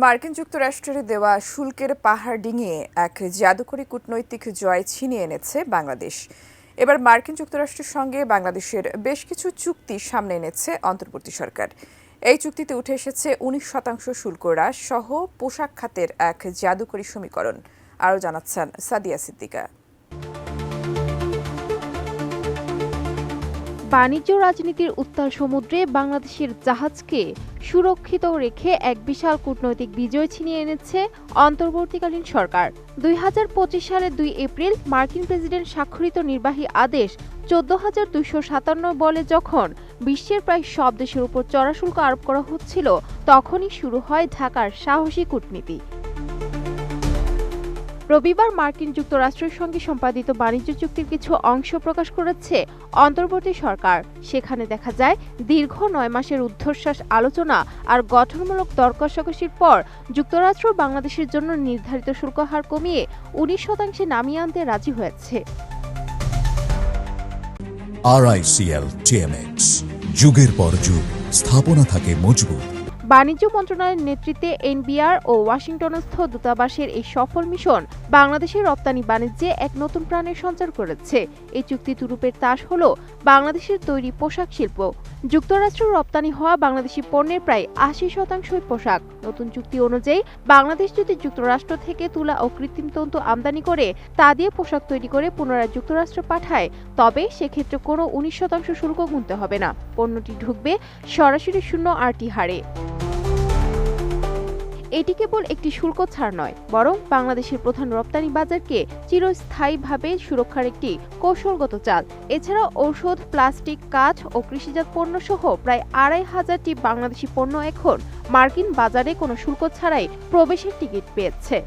মার্কিন যুক্তরাষ্ট্রের দেওয়া শুল্কের পাহাড় ডিঙিয়ে এক জাদুকরী কূটনৈতিক জয় ছিনিয়ে এনেছে বাংলাদেশ। এবার মার্কিন যুক্তরাষ্ট্রের সঙ্গে বাংলাদেশের বেশ কিছু চুক্তি সামনে এনেছে অন্তর্বর্তী সরকার। এই চুক্তিতে উঠে এসেছে 19% শুল্ক হ্রাস সহ পোশাক খাতের এক জাদুকরী সমীকরণ। আরও জানাচ্ছেন সাদিয়া সিদ্দিকা। বাণিজ্য রাজনীতির উত্তাল সমুদ্রে বাংলাদেশের জাহাজকে সুরক্ষিত রেখে এক বিশাল কূটনৈতিক বিজয় ছিনিয়ে এনেছে অন্তর্বর্তীকালীন সরকার। 2025 সালের 2 এপ্রিল মার্কিন প্রেসিডেন্ট স্বাক্ষরিত নির্বাহী আদেশ 14,257 বলে যখন বিশ্বের প্রায় সব দেশের উপর চড়া শুল্ক আরোপ করা হচ্ছিল, তখনই শুরু হয় ঢাকার সাহসী কূটনীতি। রবিবার মার্কিন যুক্তরাষ্ট্রের সঙ্গে সম্পাদিত বাণিজ্য চুক্তির কিছু অংশ প্রকাশ করেছে অন্তর্বর্তী সরকার। সেখানে দেখা যায় দীর্ঘ 9 মাসের ঊর্ধ্বশ্বাস আলোচনা আর গঠনমূলক দর কষাকষির পর যুক্তরাষ্ট্র বাংলাদেশের জন্য নির্ধারিত শুল্ক হার কমিয়ে 19% নামিয়ে আনতে রাজি হয়েছে। RICL TMX, যুগের পর যুগ স্থাপনা থাকে মজবুত। বাণিজ্য মন্ত্রণালয়ের নেতৃত্বে এনবিআর ও ওয়াশিংটনস্থ দূতাবাসের এই সফল মিশন বাংলাদেশের রপ্তানি বাণিজ্যে এক নতুন প্রাণের সঞ্চার করেছে। এই চুক্তি তুরুপের তাস হল বাংলাদেশের তৈরি পোশাক শিল্প। যুক্তরাষ্ট্র রপ্তানি হওয়া বাংলাদেশি পণ্যের প্রায় 80% পোশাক। নতুন চুক্তি অনুযায়ী বাংলাদেশ যদি যুক্তরাষ্ট্র থেকে তুলা ও কৃত্রিম তন্তু আমদানি করে তা দিয়ে পোশাক তৈরি করে পুনরায় যুক্তরাষ্ট্রে পাঠায়, তবে সেক্ষেত্রে কোনো 19% শুল্ক গুনতে হবে না। পণ্যটি ঢুকবে সরাসরি শূন্য আরটি হারে। এটি কেবল একটি শুল্ক ছাড় নয়, বরং বাংলাদেশের প্রধান রপ্তানি বাজারকে চিরস্থায়ীভাবে সুরক্ষার একটি কৌশলগত চাল। এছাড়া ঔষধ, প্লাস্টিক, কাঠ ও কৃষিজাত পণ্য সহ প্রায় 2,500টি বাংলাদেশি পণ্য এখন মার্কিন বাজারে কোনো শুল্ক ছাড়াই প্রবেশের টিকিট পেয়েছে।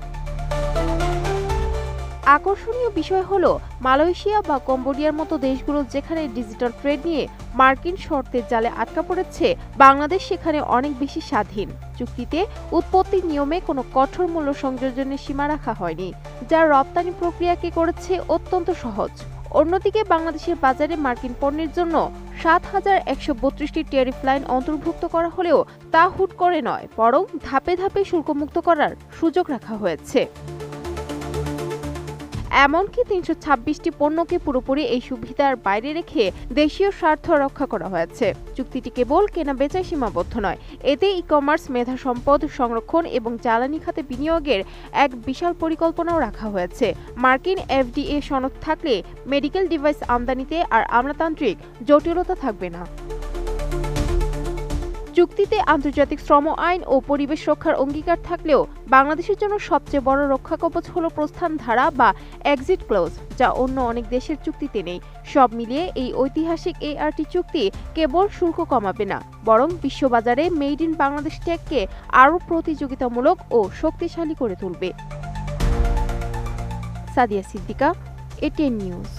আকর্ষণীয় বিষয় হলো মালয়েশিয়া বা কম্বোডিয়ার মতো দেশগুলো যেখানে ডিজিটাল ট্রেড নিয়ে মার্কিন শর্তের জালে আটকা পড়েছে, বাংলাদেশ সেখানে অনেক বেশি স্বাধীন। চুক্তিতে উৎপত্তির নিয়মে কোনো কঠোর মূল্য সংযোজনের সীমা রাখা হয়নি, যা রপ্তানি প্রক্রিয়াকে করেছে অত্যন্ত সহজ। অন্যদিকে বাংলাদেশের বাজারে মার্কিন পণ্যের জন্য 7,132টি ট্যারিফ লাইন অন্তর্ভুক্ত করা হলেও তা হুট করে নয়, বরং ধাপে ধাপে শুল্কমুক্ত করার সুযোগ রাখা হয়েছে। এমনকি 326টি পণ্যকে পুরোপুরি এই সুবিধার বাইরে রেখে দেশীয় স্বার্থ রক্ষা করা হয়েছে। চুক্তিটি কেবল কেনা বেচায় সীমাবদ্ধ নয়, এতে ই-কমার্স, মেধা সম্পদ সংরক্ষণ এবং জ্বালানি খাতে বিনিয়োগের এক বিশাল পরিকল্পনাও রাখা হয়েছে। মার্কিন FDA সনদ থাকলে মেডিকেল ডিভাইস আমদানিতে আর আমলাতান্ত্রিক জটিলতা থাকবে না। চুক্তিতে আন্তর্জাতিক শ্রম আইন ও পরিবেশ রক্ষার অঙ্গীকার থাকলেও বাংলাদেশের জন্য সবচেয়ে বড় রক্ষাকবচ হলো প্রস্থান ধারা বা এক্সিট ক্লজ, যা অন্য অনেক দেশের চুক্তিতে নেই। সব মিলিয়ে এই ঐতিহাসিক ART চুক্তি কেবল শুল্ক কমাবে না, বরং বিশ্ববাজারে মেড ইন বাংলাদেশ ট্যাগকে আরও প্রতিযোগিতামূলক ও শক্তিশালী করে তুলবে। Sadia Siddika, ATN news.